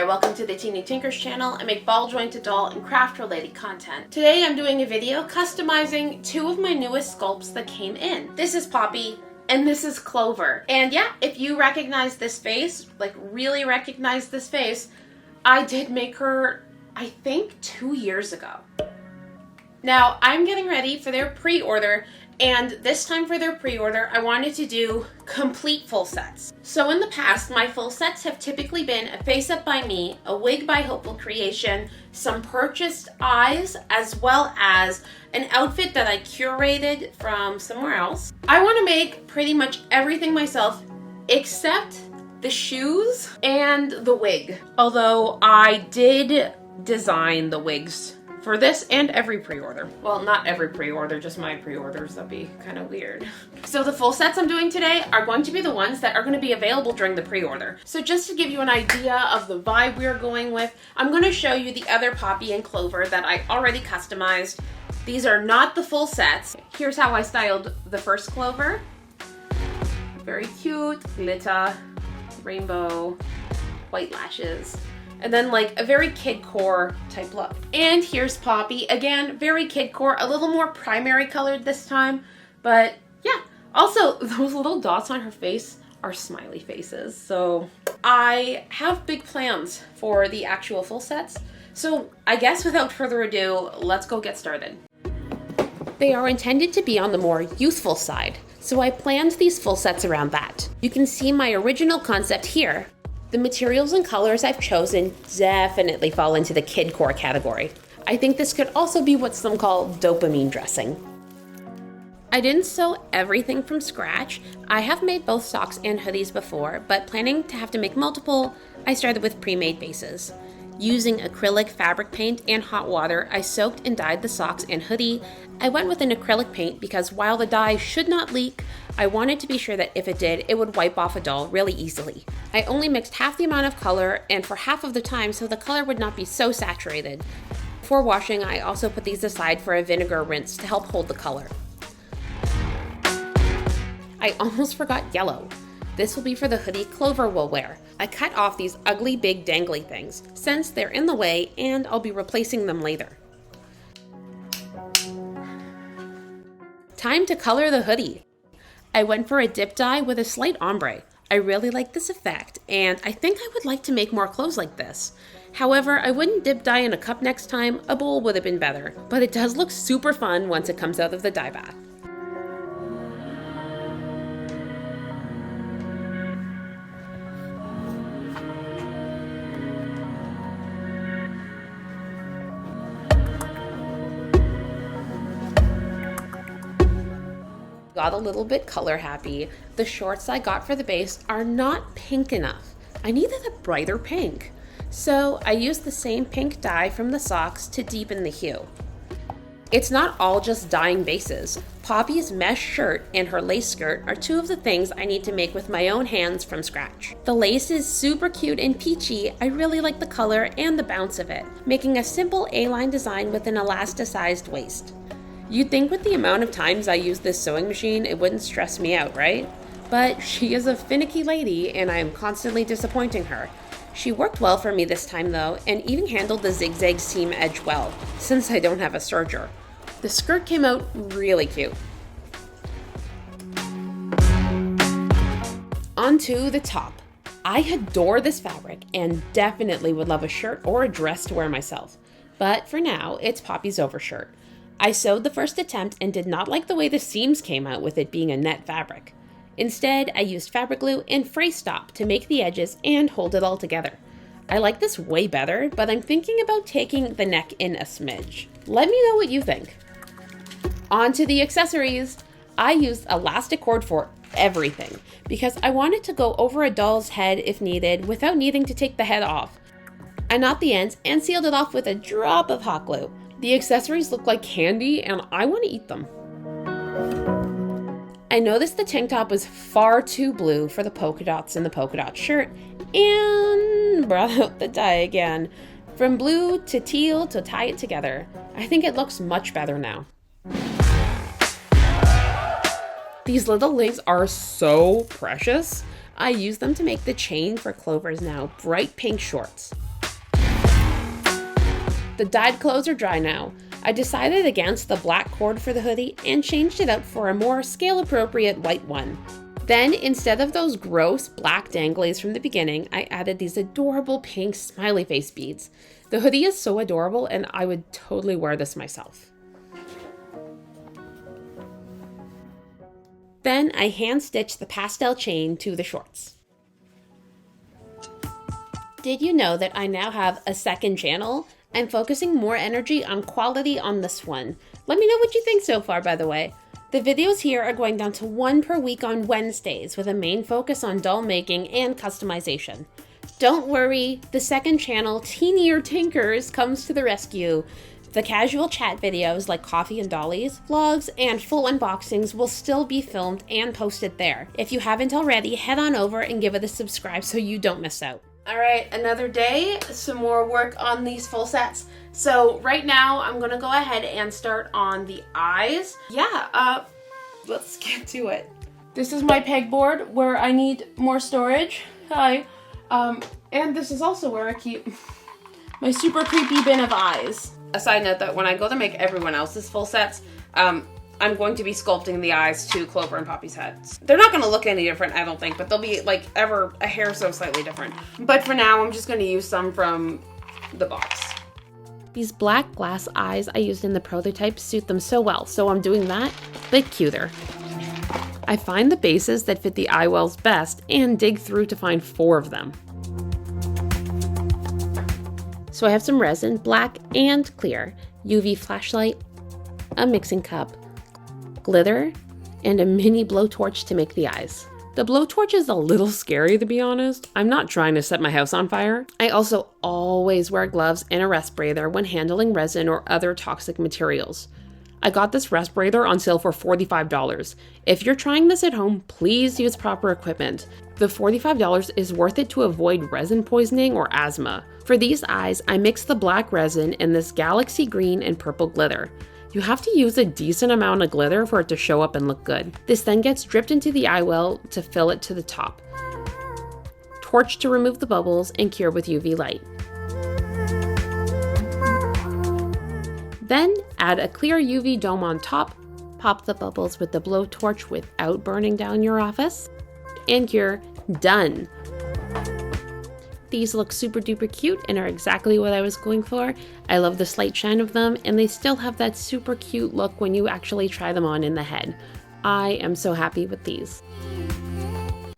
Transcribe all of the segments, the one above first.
there, welcome to the Teeny Tinkers channel. I make ball jointed doll and craft related content. Today I'm doing a video customizing two of my newest sculpts that came in. This is Poppy and this is Clover. And yeah, if you recognize this face, like really recognize this face, I did make her, I think 2 years ago. Now I'm getting ready for their pre-order, and this time for their pre-order, I wanted to do complete full sets. So in the past, my full sets have typically been a face up by me, a wig by Hopeful Creation, some purchased eyes, as well as an outfit that I curated from somewhere else. I want to make pretty much everything myself except the shoes and the wig. Although I did design the wigs for this and every pre-order. Well, not every pre-order, just my pre-orders. That'd be kind of weird. So the full sets I'm doing today are going to be the ones that are going to be available during the pre-order. So just to give you an idea of the vibe we're going with, I'm going to show you the other Poppy and Clover that I already customized. These are not the full sets. Here's how I styled the first Clover. Very cute, glitter, rainbow, white lashes. And then like a very kidcore type look. And here's Poppy, again, very kidcore, a little more primary colored this time, but yeah. Also, those little dots on her face are smiley faces. So I have big plans for the actual full sets. So I guess without further ado, let's go get started. They are intended to be on the more youthful side, so I planned these full sets around that. You can see my original concept here. The materials and colors I've chosen definitely fall into the kidcore category. I think this could also be what some call dopamine dressing. I didn't sew everything from scratch. I have made both socks and hoodies before, but planning to have to make multiple, I started with pre-made bases. Using acrylic fabric paint and hot water, I soaked and dyed the socks and hoodie. I went with an acrylic paint because while the dye should not leak, I wanted to be sure that if it did, it would wipe off a doll really easily. I only mixed half the amount of color and for half of the time so the color would not be so saturated. Before washing, I also put these aside for a vinegar rinse to help hold the color. I almost forgot yellow. This will be for the hoodie Clover will wear. I cut off these ugly big dangly things since they're in the way and I'll be replacing them later. Time to color the hoodie. I went for a dip dye with a slight ombre. I really like this effect and I think I would like to make more clothes like this. However, I wouldn't dip dye in a cup next time, a bowl would have been better, but it does look super fun once it comes out of the dye bath. Got a little bit color happy. The shorts I got for the base are not pink enough. I needed a brighter pink. So I used the same pink dye from the socks to deepen the hue. It's not all just dyeing bases. Poppy's mesh shirt and her lace skirt are two of the things I need to make with my own hands from scratch. The lace is super cute and peachy. I really like the color and the bounce of it, making a simple A-line design with an elasticized waist. You'd think with the amount of times I use this sewing machine, it wouldn't stress me out, right? But she is a finicky lady and I am constantly disappointing her. She worked well for me this time though, and even handled the zigzag seam edge well, since I don't have a serger. The skirt came out really cute. Onto the top. I adore this fabric and definitely would love a shirt or a dress to wear myself. But for now, it's Poppy's overshirt. I sewed the first attempt and did not like the way the seams came out with it being a net fabric. Instead, I used fabric glue and fray stop to make the edges and hold it all together. I like this way better, but I'm thinking about taking the neck in a smidge. Let me know what you think. On to the accessories. I used elastic cord for everything because I wanted to go over a doll's head if needed without needing to take the head off. I knot the ends and sealed it off with a drop of hot glue. The accessories look like candy and I want to eat them. I noticed the tank top was far too blue for the polka dots in the polka dot shirt and brought out the dye again. From blue to teal to tie it together. I think it looks much better now. These little links are so precious. I used them to make the chain for Clover's now bright pink shorts. The dyed clothes are dry now. I decided against the black cord for the hoodie and changed it out for a more scale-appropriate white one. Then, instead of those gross black danglies from the beginning, I added these adorable pink smiley face beads. The hoodie is so adorable and I would totally wear this myself. Then I hand-stitched the pastel chain to the shorts. Did you know that I now have a second channel? I'm focusing more energy on quality on this one. Let me know what you think so far, by the way. The videos here are going down to 1 per week on Wednesdays with a main focus on doll making and customization. Don't worry, the second channel, Teenier Tinkers, comes to the rescue. The casual chat videos like Coffee and Dollies, vlogs, and full unboxings will still be filmed and posted there. If you haven't already, head on over and give it a subscribe so you don't miss out. All right, another day, some more work on these full sets. So right now, I'm gonna go ahead and start on the eyes. Yeah, let's get to it. This is my pegboard where I need more storage. Hi. And this is also where I keep my super creepy bin of eyes. A side note that when I go to make everyone else's full sets, I'm going to be sculpting the eyes to Clover and Poppy's heads. They're not gonna look any different, I don't think, but they'll be like ever a hair so slightly different. But for now, I'm just gonna use some from the box. These black glass eyes I used in the prototype suit them so well, so I'm doing that, but cuter. I find the bases that fit the eye wells best and dig through to find 4 of them. So I have some resin, black and clear, UV flashlight, a mixing cup, glitter, and a mini blowtorch to make the eyes. The blowtorch is a little scary, to be honest. I'm not trying to set my house on fire. I also always wear gloves and a respirator when handling resin or other toxic materials. I got this respirator on sale for $45. If you're trying this at home, please use proper equipment. The $45 is worth it to avoid resin poisoning or asthma. For these eyes, I mixed the black resin and this galaxy green and purple glitter. You have to use a decent amount of glitter for it to show up and look good. This then gets dripped into the eye well to fill it to the top. Torch to remove the bubbles and cure with UV light. Then add a clear UV dome on top, pop the bubbles with the blowtorch without burning down your office, and cure. Done! These look super duper cute and are exactly what I was going for. I love the slight shine of them, and they still have that super cute look when you actually try them on in the head. I am so happy with these.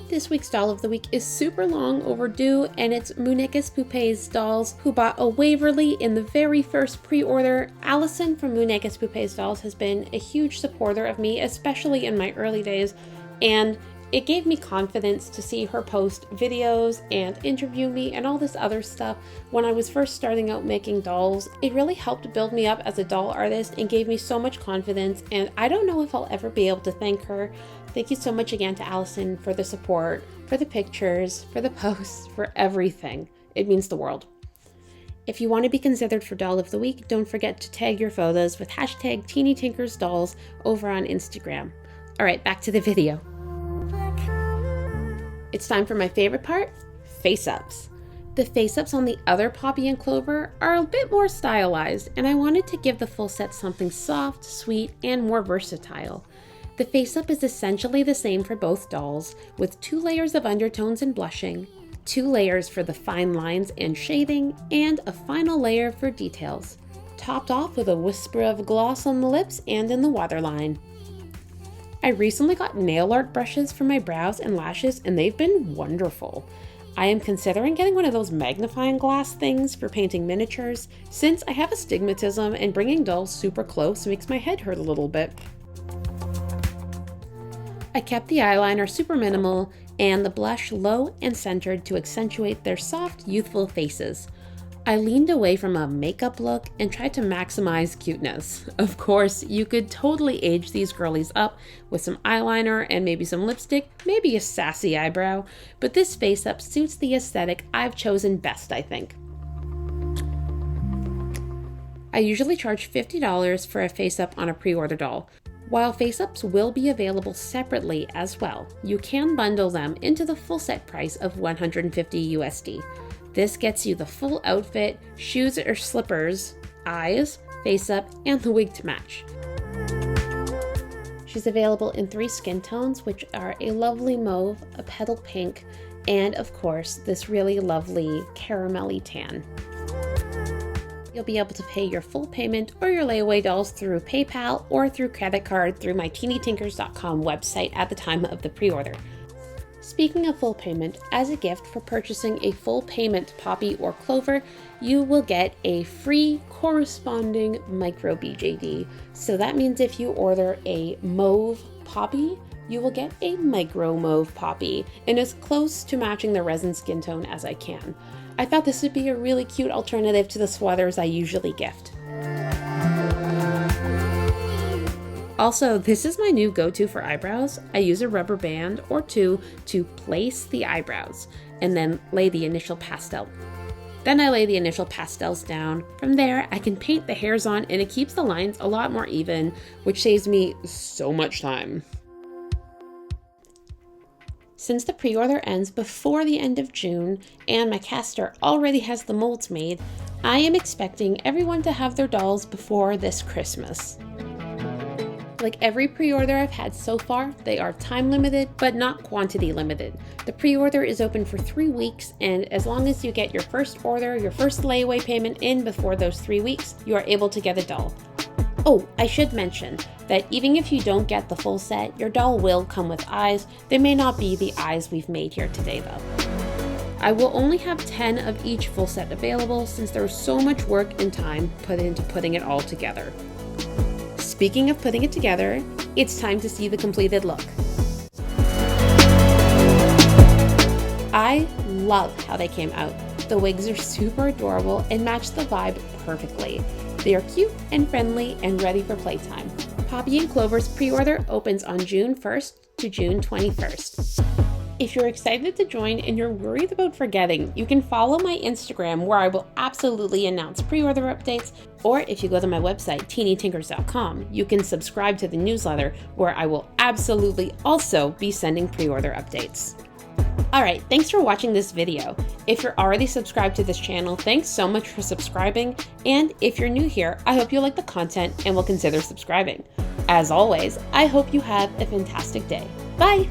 This week's doll of the week is super long overdue, and it's Moonekes Poupées Dolls, who bought a Waverly in the very first pre-order. Allison from Moonekes Poupées Dolls has been a huge supporter of me, especially in my early days, and it gave me confidence to see her post videos and interview me and all this other stuff when I was first starting out making dolls. It really helped build me up as a doll artist and gave me so much confidence, and I don't know if I'll ever be able to thank her. Thank you so much again to Allison for the support, for the pictures, for the posts, for everything. It means the world. If you want to be considered for Doll of the Week, don't forget to tag your photos with hashtag TeenyTinkersDolls over on Instagram. All right, back to the video. It's time for my favorite part, face-ups. The face-ups on the other Poppy and Clover are a bit more stylized, and I wanted to give the full set something soft, sweet, and more versatile. The face-up is essentially the same for both dolls, with 2 layers of undertones and blushing, 2 layers for the fine lines and shading, and a final layer for details, topped off with a whisper of gloss on the lips and in the waterline. I recently got nail art brushes for my brows and lashes, and they've been wonderful. I am considering getting one of those magnifying glass things for painting miniatures, since I have astigmatism and bringing dolls super close makes my head hurt a little bit. I kept the eyeliner super minimal and the blush low and centered to accentuate their soft, youthful faces. I leaned away from a makeup look and tried to maximize cuteness. Of course, you could totally age these girlies up with some eyeliner and maybe some lipstick, maybe a sassy eyebrow, but this face-up suits the aesthetic I've chosen best, I think. I usually charge $50 for a face-up on a pre-order doll. While face-ups will be available separately as well, you can bundle them into the full set price of $150 USD. This gets you the full outfit, shoes or slippers, eyes, face up, and the wig to match. She's available in 3 skin tones, which are a lovely mauve, a petal pink, and of course, this really lovely caramelly tan. You'll be able to pay your full payment or your layaway dolls through PayPal or through credit card through my teenytinkers.com website at the time of the pre-order. Speaking of full payment, as a gift for purchasing a full payment Poppy or Clover, you will get a free corresponding micro BJD. So that means if you order a mauve Poppy, you will get a micro mauve Poppy, and as close to matching the resin skin tone as I can. I thought this would be a really cute alternative to the sweaters I usually gift. Also, this is my new go-to for eyebrows. I use a rubber band or 2 to place the eyebrows and then lay the initial pastel. Then I lay the initial pastels down. From there, I can paint the hairs on and it keeps the lines a lot more even, which saves me so much time. Since the pre-order ends before the end of June and my caster already has the molds made, I am expecting everyone to have their dolls before this Christmas. Like every pre-order I've had so far, they are time limited, but not quantity limited. The pre-order is open for 3 weeks, and as long as you get your first order, your first layaway payment in before those 3 weeks, you are able to get a doll. Oh, I should mention that even if you don't get the full set, your doll will come with eyes. They may not be the eyes we've made here today though. I will only have 10 of each full set available since there is so much work and time put into putting it all together. Speaking of putting it together, it's time to see the completed look. I love how they came out. The wigs are super adorable and match the vibe perfectly. They are cute and friendly and ready for playtime. Poppy and Clover's pre-order opens on June 1st to June 21st. If you're excited to join and you're worried about forgetting, you can follow my Instagram where I will absolutely announce pre-order updates, or if you go to my website, teenytinkers.com, you can subscribe to the newsletter where I will absolutely also be sending pre-order updates. Alright, thanks for watching this video. If you're already subscribed to this channel, thanks so much for subscribing, and if you're new here, I hope you like the content and will consider subscribing. As always, I hope you have a fantastic day. Bye!